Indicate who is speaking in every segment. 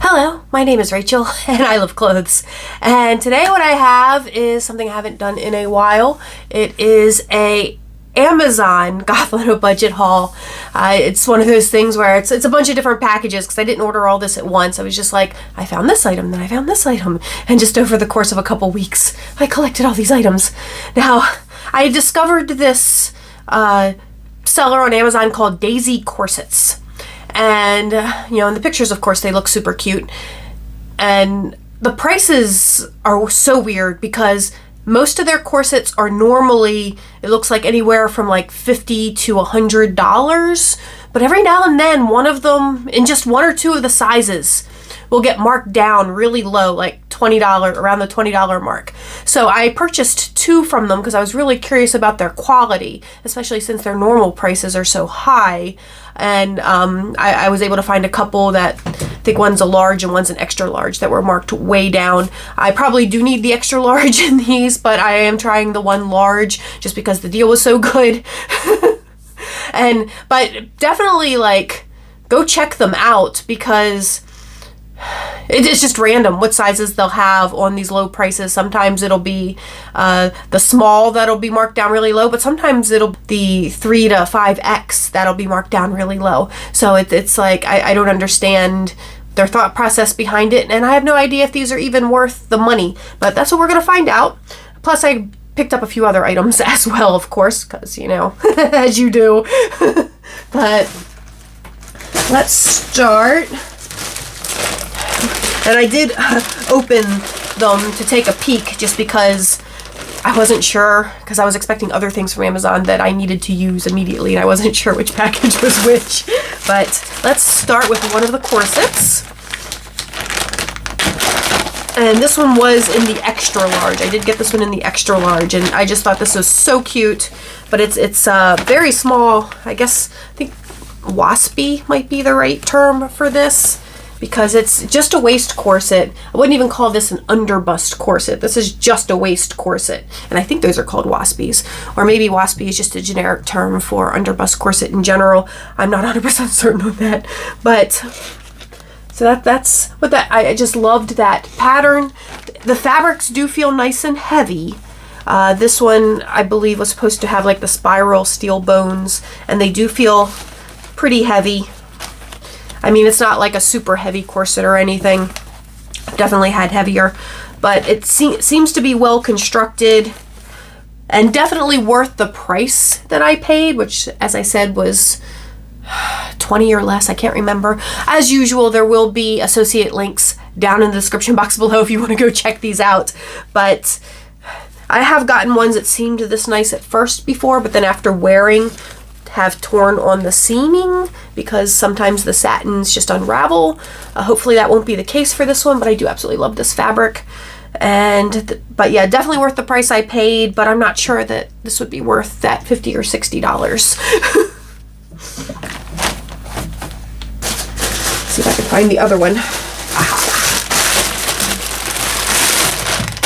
Speaker 1: Hello, my name is Rachel and I love clothes. And today what I have is something I haven't done in a while. It is a Amazon goth low budget haul. It's one of those things where it's a bunch of different packages because I didn't order all this at once. I was just like, I found this item, then I found this item. And just over the course of a couple weeks, I collected all these items. Now, I discovered this seller on Amazon called Daisy Corsets. And, you know, in the pictures, of course, they look super cute. And the prices are so weird because most of their corsets are normally, it looks like anywhere from like $50 to $100. But every now and then, one of them, in just one or two of the sizes, will get marked down really low, like $20, around the $20 mark. So I purchased two from them because I was really curious about their quality, especially since their normal prices are so high. And I was able to find a couple that, I think one's a large and one's an extra large, that were marked way down. I probably do need the extra large in these, but I am trying the one large just because the deal was so good. But definitely, like, go check them out because it's just random what sizes they'll have on these low prices. Sometimes it'll be the small that'll be marked down really low, but sometimes it'll be the 3 to 5X that'll be marked down really low. So it's like, I don't understand their thought process behind it, and I have no idea if these are even worth the money, but that's what we're gonna find out. Plus, I picked up a few other items as well, of course, because, you know, as you do. But let's start. And I did open them to take a peek just because I wasn't sure, because I was expecting other things from Amazon that I needed to use immediately and I wasn't sure which package was which. But let's start with one of the corsets. And this one was in the extra large. I did get this one in the extra large and I just thought this was so cute. But it's very small. I think waspy might be the right term for this, because it's just a waist corset. I wouldn't even call this an underbust corset. This is just a waist corset. And I think those are called waspies. Or maybe waspy is just a generic term for underbust corset in general. I'm not 100% certain of that. But, so that's what that, I just loved that pattern. The fabrics do feel nice and heavy. This one, I believe, was supposed to have like the spiral steel bones. And they do feel pretty heavy. I mean, it's not like a super heavy corset or anything. I've definitely had heavier, but it seems to be well constructed and definitely worth the price that I paid, which, as I said, was $20 or less. I can't remember. As usual, there will be associate links down in the description box below if you want to go check these out. But I have gotten ones that seemed this nice at first before, but then after wearing, have torn on the seaming because sometimes the satins just unravel. Hopefully that won't be the case for this one, but I do absolutely love this fabric. But yeah, definitely worth the price I paid, but I'm not sure that this would be worth that $50 or $60. See if I can find the other one.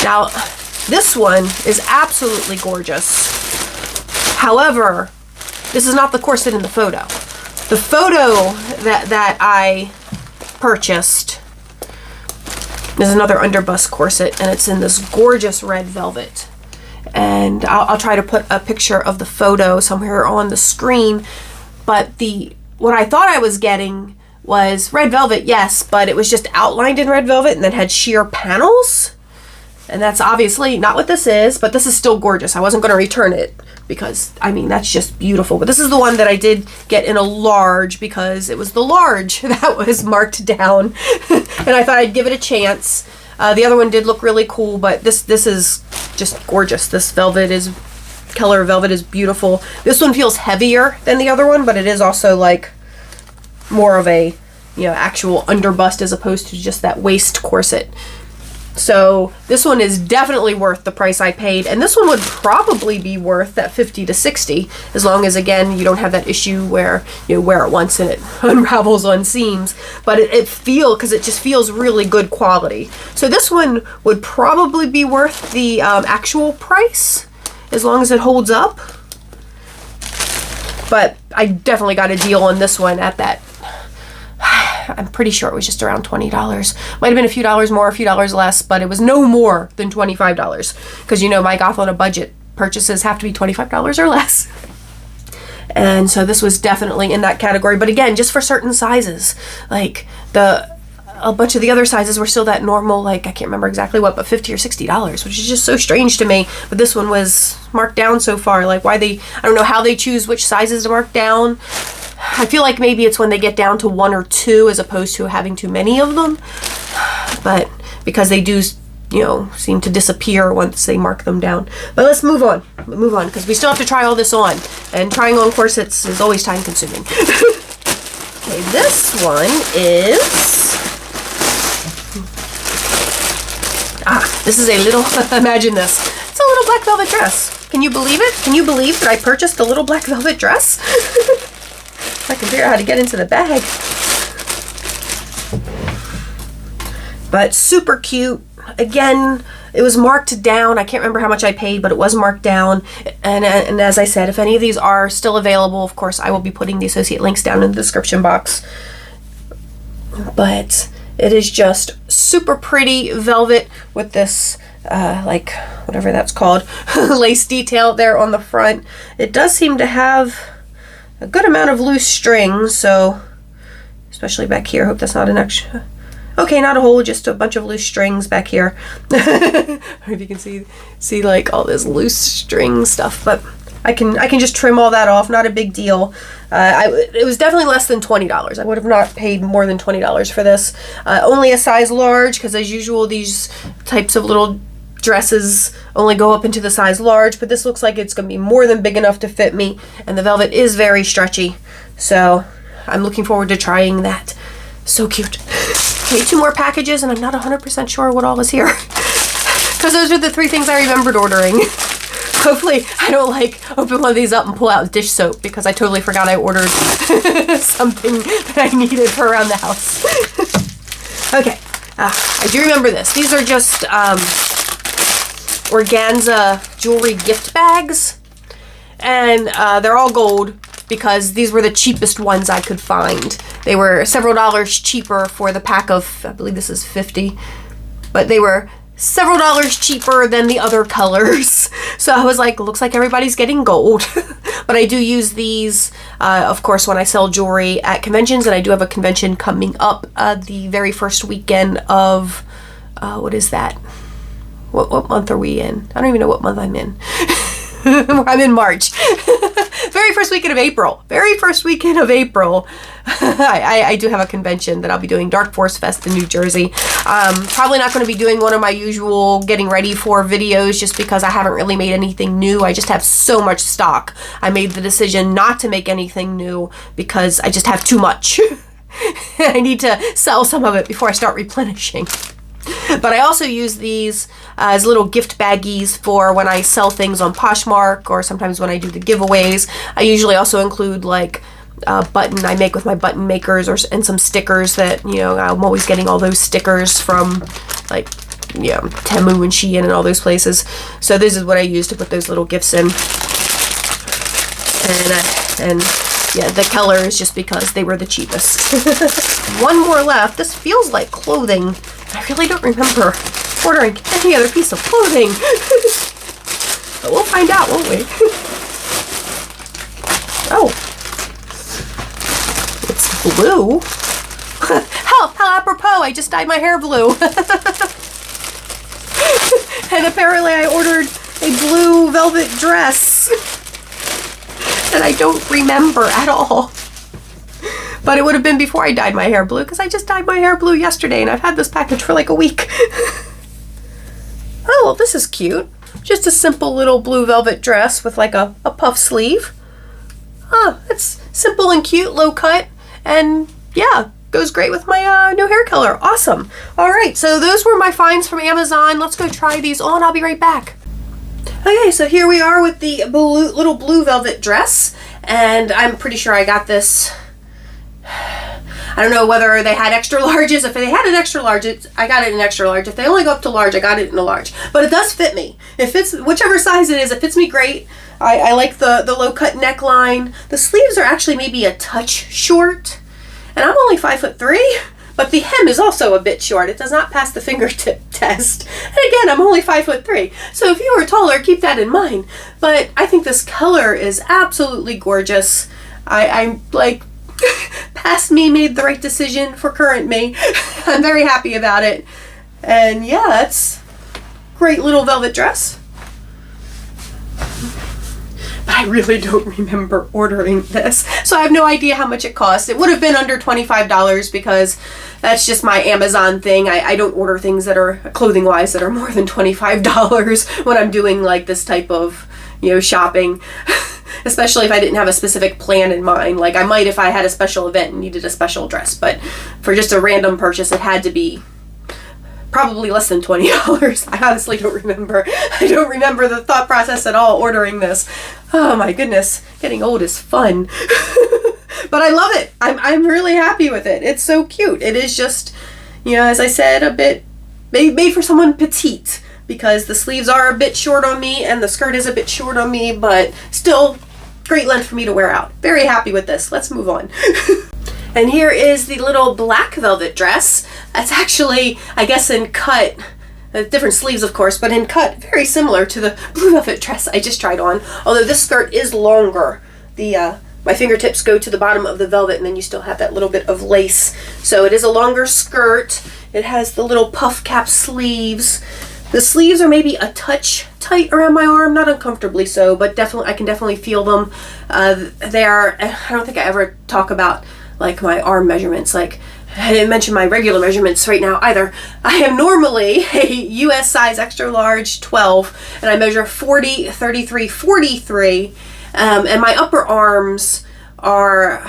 Speaker 1: Now, this one is absolutely gorgeous. However, this is not the corset in the photo. The photo that I purchased is another underbust corset, and it's in this gorgeous red velvet. And I'll try to put a picture of the photo somewhere on the screen. But what I thought I was getting was red velvet, yes, but it was just outlined in red velvet and then had sheer panels. And that's obviously not what this is, but this is still gorgeous. I wasn't going to return it because, I mean, that's just beautiful. But this is the one that I did get in a large because it was the large that was marked down. And I thought I'd give it a chance. The other one did look really cool, but this is just gorgeous. This color velvet is beautiful. This one feels heavier than the other one, but it is also like more of a, you know, actual underbust as opposed to just that waist corset. So this one is definitely worth the price I paid, and this one would probably be worth that $50 to $60, as long as, again, you don't have that issue where you wear it once and it unravels on seams. But because it just feels really good quality. So this one would probably be worth the actual price, as long as it holds up. But I definitely got a deal on this one at that I'm pretty sure it was just around $20. Might have been a few dollars more, a few dollars less, but it was no more than $25 because, you know, my goth on a budget purchases have to be $25 or less. And so this was definitely in that category, but again, just for certain sizes. Like a bunch of the other sizes were still that normal, like I can't remember exactly what, but $50 or $60, which is just so strange to me. But this one was marked down so far. Like I don't know how they choose which sizes to mark down. I feel like maybe it's when they get down to 1 or 2 as opposed to having too many of them. But because they do, you know, seem to disappear once they mark them down. But let's move on because we still have to try all this on, and trying on corsets is always time consuming. Okay, this one is, this is a little, imagine this. It's a little black velvet dress. Can you believe it? Can you believe that I purchased a little black velvet dress? I can figure out how to get into the bag. But super cute. Again, it was marked down. I can't remember how much I paid, but it was marked down. And as I said, if any of these are still available, of course, I will be putting the associate links down in the description box. But it is just super pretty velvet with this, like, whatever that's called, lace detail there on the front. It does seem to have a good amount of loose strings, so, especially back here. Hope that's not an extra. Okay, not a hole, just a bunch of loose strings back here. I hope you can see like all this loose string stuff, but I can just trim all that off. Not a big deal. It was definitely less than $20. I would have not paid more than $20 for this. Only a size large, because as usual, these types of little dresses only go up into the size large, but this looks like it's going to be more than big enough to fit me, and the velvet is very stretchy, so I'm looking forward to trying that. So cute. Okay, 2 more packages, and I'm not 100% sure what all is here. Because those are the 3 things I remembered ordering. Hopefully I don't like open one of these up and pull out dish soap, because I totally forgot I ordered something that I needed for around the house. Okay, I do remember this. These are just Organza Jewelry gift bags. And they're all gold, because these were the cheapest ones I could find. They were several dollars cheaper for the pack of, I believe this is 50, but they were several dollars cheaper than the other colors. So I was like, looks like everybody's getting gold. But I do use these, of course, when I sell jewelry at conventions, and I do have a convention coming up the very first weekend of, what is that? What month are we in? I don't even know what month I'm in. I'm in March. Very first weekend of April. I do have a convention that I'll be doing, Dark Force Fest in New Jersey. Probably not going to be doing one of my usual getting ready for videos, just because I haven't really made anything new. I just have so much stock. I made the decision not to make anything new because I just have too much. I need to sell some of it before I start replenishing. But I also use these as little gift baggies for when I sell things on Poshmark, or sometimes when I do the giveaways. I usually also include like a button I make with my button makers, and some stickers that, you know, I'm always getting all those stickers from, like, you know, Temu and Shein and all those places. So this is what I use to put those little gifts in. And yeah, the color is just because they were the cheapest. One more left. This feels like clothing. I really don't remember ordering any other piece of clothing. But we'll find out, won't we? Oh. It's blue. How apropos, I just dyed my hair blue. And apparently I ordered a blue velvet dress that I don't remember at all. But it would have been before I dyed my hair blue, because I just dyed my hair blue yesterday, and I've had this package for like a week. Oh, well, this is cute. Just a simple little blue velvet dress with like a puff sleeve. Oh, it's simple and cute, low cut, and yeah, goes great with my new hair color. Awesome. All right, so those were my finds from Amazon. Let's go try these on. I'll be right back. Okay, so here we are with the little blue velvet dress, and I'm pretty sure I got this. I don't know whether they had extra larges. If they had an extra large, I got it in extra large. If they only go up to large, I got it in a large. But it does fit me. It fits whichever size it is. It fits me great. I like the low cut neckline. The sleeves are actually maybe a touch short. and I'm only 5'3", but the hem is also a bit short. It does not pass the fingertip test. And again, I'm only 5'3". So if you were taller, keep that in mind. But I think this color is absolutely gorgeous. I'm like, past me made the right decision for current me. I'm very happy about it. And yeah, it's a great little velvet dress. But I really don't remember ordering this, so I have no idea how much it cost. It would have been under $25 because that's just my Amazon thing. I don't order things that are clothing wise that are more than $25 when I'm doing like this type of, you know, shopping. Especially if I didn't have a specific plan in mind. Like I might if I had a special event and needed a special dress, but for just a random purchase it had to be probably less than $20. I honestly don't remember. I don't remember the thought process at all ordering this. Oh my goodness, getting old is fun. But I love it. I'm really happy with it. It's so cute. It is just, you know, as I said, a bit made for someone petite, because the sleeves are a bit short on me and the skirt is a bit short on me, but still great length for me to wear out. Very happy with this. Let's move on. And here is the little black velvet dress. That's actually, I guess, in cut, different sleeves of course, but in cut very similar to the blue velvet dress I just tried on. Although this skirt is longer. My fingertips go to the bottom of the velvet and then you still have that little bit of lace. So it is a longer skirt. It has the little puff cap sleeves. The sleeves are maybe a touch tight around my arm, not uncomfortably so, but definitely I can definitely feel them. They are, I don't think I ever talk about like my arm measurements. Like I didn't mention my regular measurements right now either. I am normally a US size extra large 12 and I measure 40, 33, 43. And my upper arms are,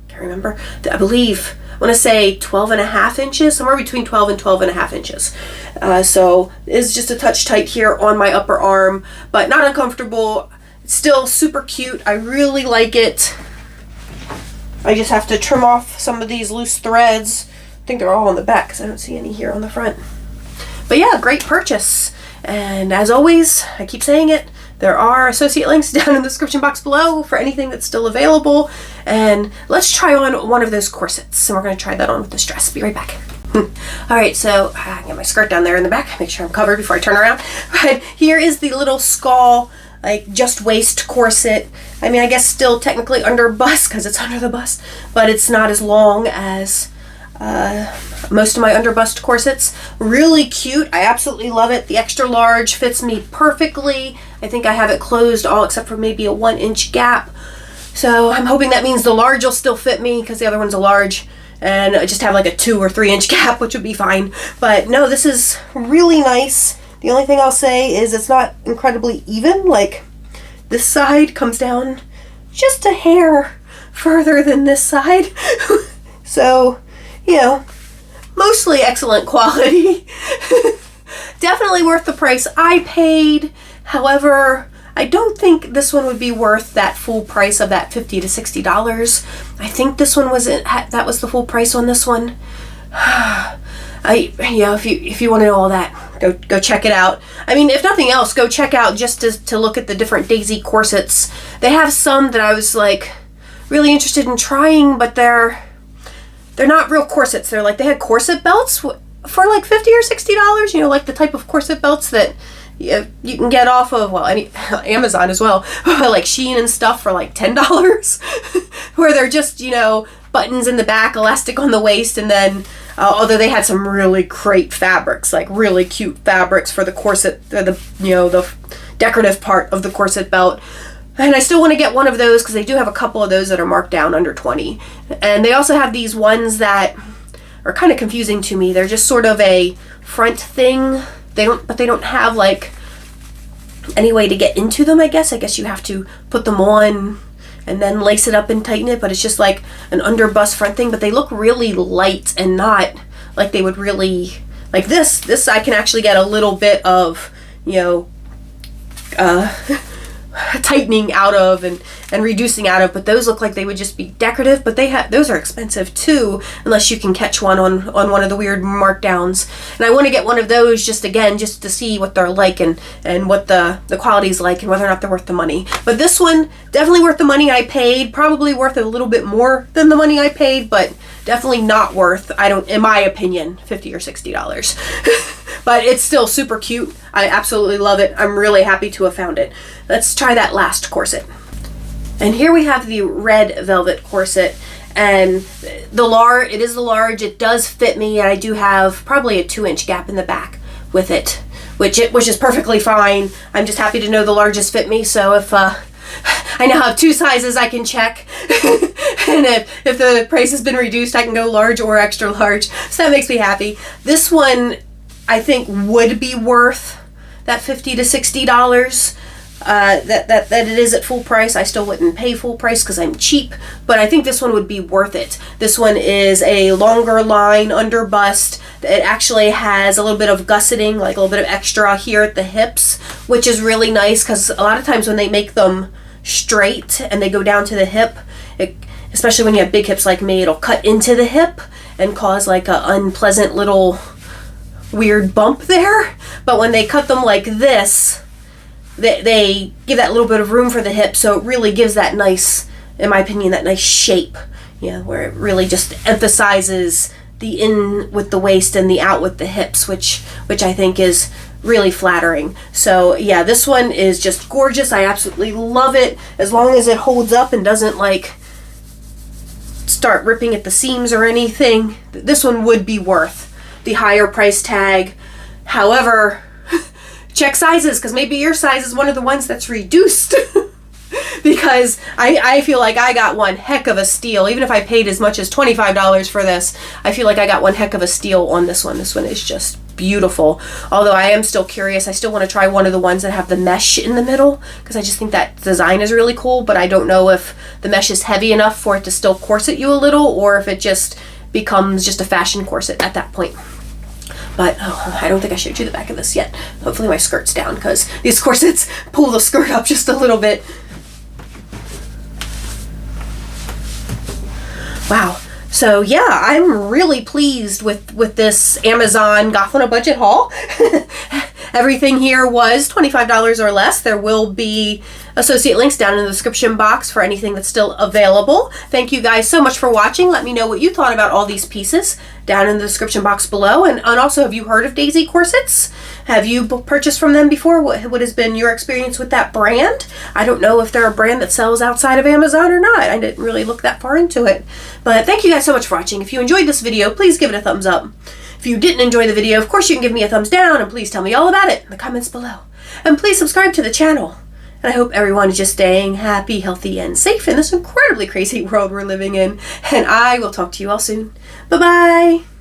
Speaker 1: can't remember, I believe, I want to say 12.5 inches, somewhere between 12 and 12.5 inches. So it's just a touch tight here on my upper arm, but not uncomfortable. It's still super cute. I really like it. I just have to trim off some of these loose threads. I think they're all on the back because I don't see any here on the front. But yeah, great purchase. And as always, I keep saying it, there are associate links down in the description box below for anything that's still available. And let's try on one of those corsets. And we're going to try that on with this dress. Be right back. Alright, so I get my skirt down there in the back. Make sure I'm covered before I turn around. But here is the little skull, like just waist corset. I mean, I guess still technically under bust because it's under the bust, but it's not as long as most of my underbust corsets. Really cute. I absolutely love it. The extra large fits me perfectly. I think I have it closed all except for maybe a 1-inch gap. So I'm hoping that means the large will still fit me because the other one's a large. And I just have like a 2 or 3 inch gap, which would be fine. But no, this is really nice. The only thing I'll say is it's not incredibly even. Like this side comes down just a hair further than this side. So, you know, mostly excellent quality. Definitely worth the price I paid. However, I don't think this one would be worth that full price of that $50 to $60. I think this one was that was the full price on this one. If you want to know all that, go check it out. I mean, if nothing else, go check out just to look at the different Daisy corsets. They have some that I was like really interested in trying, but they're not real corsets. They're like, they had corset belts for like $50 or $60. You know, like the type of corset belts that you can get off of, well, Amazon as well, like Shein and stuff for like $10, where they're just, you know, buttons in the back, elastic on the waist, and then although they had some really great fabrics, like really cute fabrics for the corset, the decorative part of the corset belt. And I still want to get one of those because they do have a couple of those that are marked down under 20. And they also have these ones that are kind of confusing to me. They're just sort of a front thing. They don't have like any way to get into them, I guess. I guess you have to put them on and then lace it up and tighten it, but it's just like an underbust front thing, but they look really light and not like they would really, like this I can actually get a little bit of, you know, tightening out of and reducing out of, but those look like they would just be decorative, but those are expensive too, unless you can catch one on one of the weird markdowns. And I want to get one of those just to see what they're like and what the quality's like and whether or not they're worth the money. But this one, definitely worth the money I paid, probably worth a little bit more than the money I paid, but definitely not worth, in my opinion, $50 or $60. But it's still super cute. I absolutely love it. I'm really happy to have found it. Let's try that last corset. And here we have the red velvet corset, and it is the large. It does fit me, and I do have probably a 2-inch gap in the back with it, which is perfectly fine. I'm just happy to know the larges fit me, so if I now have 2 sizes I can check. And if the price has been reduced, I can go large or extra large. So that makes me happy. This one, I think, would be worth that $50 to $60. That it is at full price. I still wouldn't pay full price because I'm cheap, but I think this one would be worth it. This one is a longer line underbust. It actually has a little bit of gusseting, like a little bit of extra here at the hips, which is really nice because a lot of times when they make them straight and they go down to the hip, especially when you have big hips like me, it'll cut into the hip and cause like an unpleasant little weird bump there. But when they cut them like this, they give that little bit of room for the hip, so it really gives that nice, in my opinion, that nice shape, where it really just emphasizes the in with the waist and the out with the hips, which I think is really flattering. So yeah, this one is just gorgeous. I absolutely love it, as long as it holds up and doesn't like start ripping at the seams or anything. This one would be worth the higher price tag. However, check sizes, because maybe your size is one of the ones that's reduced. Because I feel like I got one heck of a steal. Even if I paid as much as $25 for this, I feel like I got one heck of a steal on this one. This one is just beautiful. Although I am still curious. I still want to try one of the ones that have the mesh in the middle, because I just think that design is really cool, but I don't know if the mesh is heavy enough for it to still corset you a little, or if it just becomes just a fashion corset at that point. But I don't think I showed you the back of this yet. Hopefully my skirt's down, because these corsets pull the skirt up just a little bit. Wow. So yeah, I'm really pleased with this Amazon Goth on a Budget haul. Everything here was $25 or less. There will be associate links down in the description box for anything that's still available. Thank you guys so much for watching. Let me know what you thought about all these pieces down in the description box below. And also, have you heard of Daisy Corsets? Have you purchased from them before? What has been your experience with that brand? I don't know if they're a brand that sells outside of Amazon or not. I didn't really look that far into it. But thank you guys so much for watching. If you enjoyed this video, please give it a thumbs up. If you didn't enjoy the video, of course you can give me a thumbs down, and please tell me all about it in the comments below. And please subscribe to the channel. And I hope everyone is just staying happy, healthy, and safe in this incredibly crazy world we're living in. And I will talk to you all soon. Bye-bye.